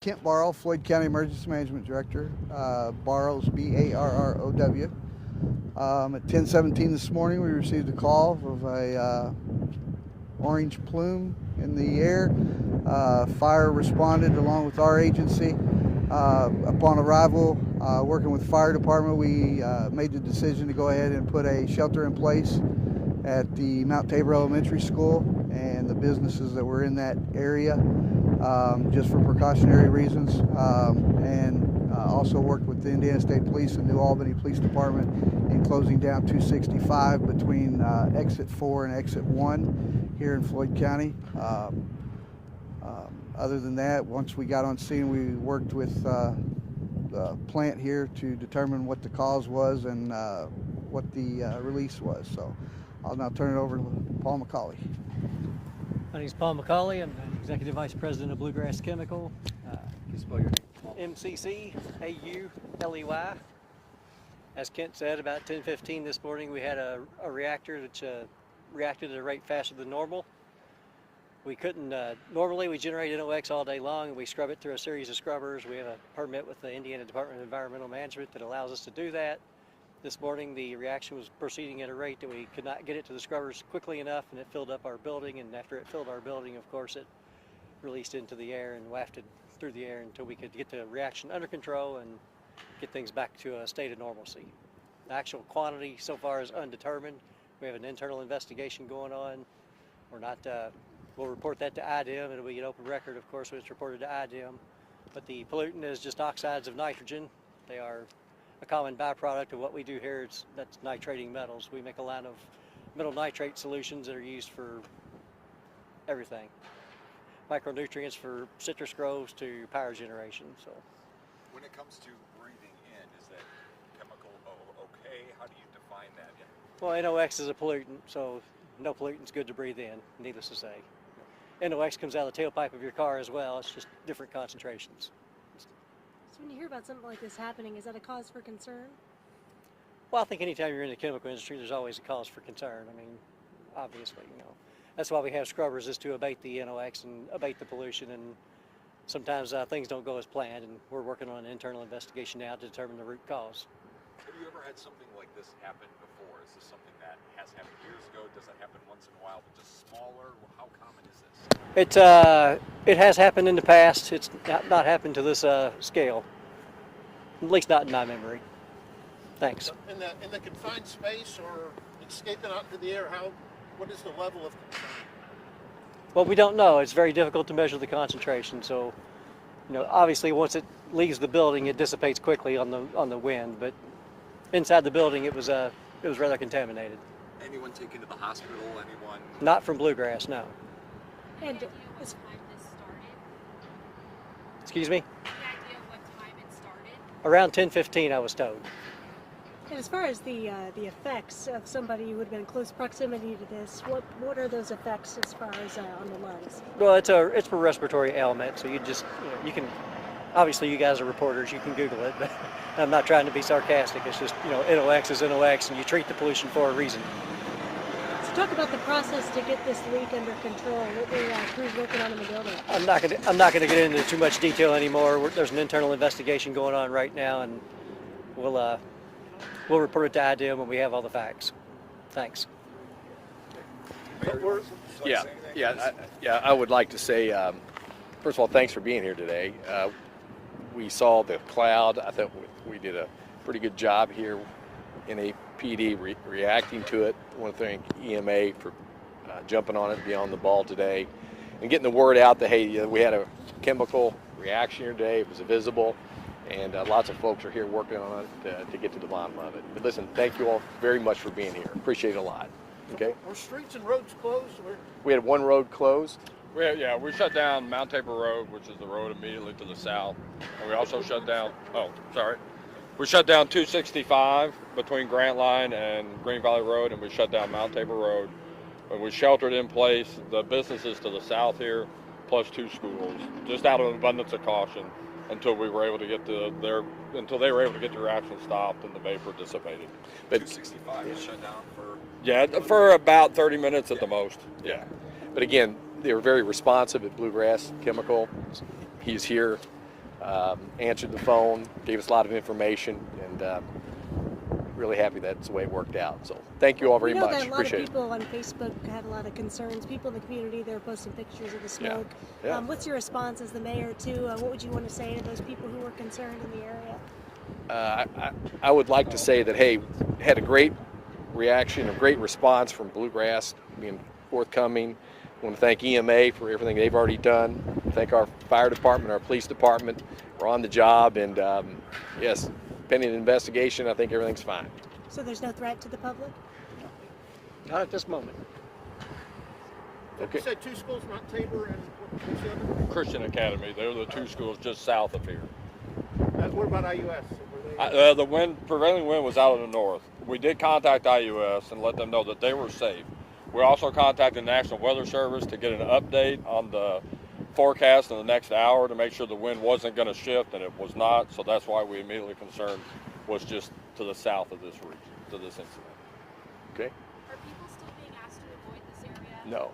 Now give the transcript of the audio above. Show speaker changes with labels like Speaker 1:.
Speaker 1: Kent Barrow, Floyd County Emergency Management Director. Barrow's Barrow. At 10:17 this morning, we received a call of a orange plume in the air. Fire responded along with our agency. Upon arrival, working with the fire department, we made the decision to go ahead and put a shelter in place at the Mount Tabor Elementary School and the businesses that were in that area, just for precautionary reasons, and also worked with the Indiana State Police and New Albany Police Department in closing down 265 between exit 4 and exit 1 here in Floyd County. Other than that, once we got on scene, we worked with the plant here to determine what the cause was and what the release was. So I'll now turn it over to Paul McCauley.
Speaker 2: My name is Paul McCauley. I'm the Executive Vice President of Bluegrass Chemical. Can you spell your name? MCCAULEY. As Kent said, about 10:15 this morning, we had a reactor that reacted at a rate faster than normal. We couldn't, normally we generate NOx all day long and we scrub it through a series of scrubbers. We have a permit with the Indiana Department of Environmental Management that allows us to do that. This morning the reaction was proceeding at a rate that we could not get it to the scrubbers quickly enough, and it filled up our building, and after it filled our building, of course, it released into the air and wafted through the air until we could get the reaction under control and get things back to a state of normalcy. The actual quantity so far is undetermined. We have an internal investigation going on. We're not, we'll report that to IDEM. It'll be an open record, of course, when it's reported to IDEM. But the pollutant is just oxides of nitrogen. They are a common byproduct of what we do here. That's nitrating metals. We make a line of metal nitrate solutions that are used for everything. Micronutrients for citrus groves to power generation. So,
Speaker 3: when it comes to breathing in, is that chemical okay? How do you define that?
Speaker 2: Well, NOx is a pollutant, so no pollutant's good to breathe in, needless to say. NOx comes out of the tailpipe of your car as well. It's just different concentrations.
Speaker 4: So when you hear about something like this happening, is that a cause for concern?
Speaker 2: Well, I think anytime you're in the chemical industry, there's always a cause for concern. I mean, obviously, you know. That's why we have scrubbers, is to abate the NOx and abate the pollution, and sometimes things don't go as planned, and we're working on an internal investigation now to determine the root cause.
Speaker 3: Have you ever had something like this happen before? Is this something that has happened years ago? Does it happen once in a while, but just smaller? How common is this?
Speaker 2: It has happened in the past. It's not happened to this scale, at least not in my memory. Thanks.
Speaker 5: In the confined space or escaping out into the air, what is the level of concern?
Speaker 2: Well, we don't know. It's very difficult to measure the concentration. So, you know, obviously once it leaves the building, it dissipates quickly on the wind. But inside the building, it was rather contaminated.
Speaker 3: Anyone taken to the hospital? Anyone?
Speaker 2: Not from Bluegrass, no.
Speaker 4: And
Speaker 6: What time this started?
Speaker 2: Excuse me?
Speaker 6: The idea of what time it started?
Speaker 2: Around 10:15, I was told.
Speaker 4: and as far as the effects of somebody who would have been in close proximity to this, what are those effects as far as on the lungs?
Speaker 2: Well, it's a respiratory ailment, so you can obviously you guys are reporters, you can Google it, but I'm not trying to be sarcastic. It's just, NOx is NOx, and you treat the pollution for a reason.
Speaker 4: So talk about the process to get this leak under control. What were crews working on in the building?
Speaker 2: I'm not gonna get into too much detail anymore. There's an internal investigation going on right now, and we'll report it to IDEM when we have all the facts. Thanks.
Speaker 7: I would like to say, first of all, thanks for being here today. We saw the cloud. I thought we did a pretty good job here in APD reacting to it. I want to thank EMA for jumping on it, being on the ball today, and getting the word out that, hey, we had a chemical reaction here today. It was visible, and lots of folks are here working on it to get to the bottom of it. But listen, thank you all very much for being here. Appreciate it a lot. Okay.
Speaker 5: Were streets and roads closed?
Speaker 7: We had one road closed.
Speaker 8: We shut down Mount Tabor Road, which is the road immediately to the south. And we also shut down, we shut down 265 between Grant Line and Green Valley Road, and we shut down Mount Tabor Road. And we sheltered in place the businesses to the south here, plus 2 schools, just out of an abundance of caution, until we were able to get until they were able to get the reaction stopped and the vapor dissipated.
Speaker 3: But 265 was shut down for?
Speaker 8: Yeah, for about 30 minutes at the most. Yeah.
Speaker 7: But again, they were very responsive at Bluegrass Chemical. He's here answered the phone, gave us a lot of information, and really happy that's the way it worked out. So thank you all very
Speaker 4: We know
Speaker 7: much.
Speaker 4: that a lot
Speaker 7: Appreciate
Speaker 4: of
Speaker 7: it.
Speaker 4: people on Facebook had a lot of concerns. People in the community, they're posting pictures of the
Speaker 7: Yeah.
Speaker 4: smoke.
Speaker 7: Yeah.
Speaker 4: What's your response as the mayor to what would you want to say to those people who were concerned in the area?
Speaker 7: I would like to say that, hey, had a great reaction, a great response from Bluegrass being forthcoming. I want to thank EMA for everything they've already done. Thank our fire department, our police department. We're on the job, and yes, pending investigation, I think everything's fine.
Speaker 4: So there's no threat to the public?
Speaker 2: Not at this moment.
Speaker 7: Okay.
Speaker 5: You said 2 schools, Mount Tabor and what's the other?
Speaker 8: Christian Academy. They're the 2 schools just south of here.
Speaker 5: What about IUS? Were they-
Speaker 8: The prevailing wind was out of the north. We did contact IUS and let them know that they were safe. We also contacted the National Weather Service to get an update on the forecast in the next hour to make sure the wind wasn't going to shift, and it was not. So that's why we immediately concerned was just to the south of this region, to this incident.
Speaker 7: Okay.
Speaker 6: Are people still being asked to avoid this area?
Speaker 7: No.